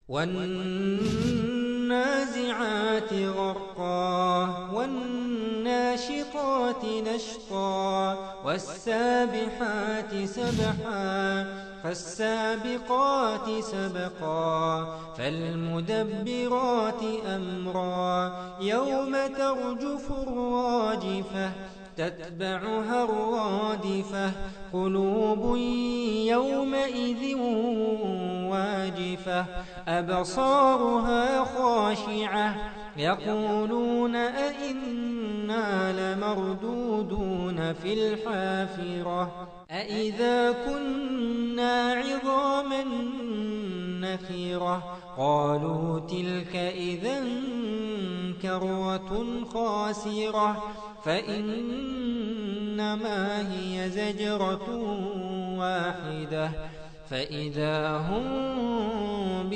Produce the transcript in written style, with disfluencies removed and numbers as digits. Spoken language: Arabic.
والنازعات غرقا والناشطات نشطا والسابحات سبحا فالسابقات سبقا فالمدبرات أمرا يوم ترجف الراجفة تتبعها الرادفة قلوب يومئذ واجفة أبصارها خاشعة يقولون أئنا لمردودون في الحافرة أئذا كنا عظاما نخرة قالوا تلك إذا كرة خاسرة فإنما هي زجرة واحدة فإذا هم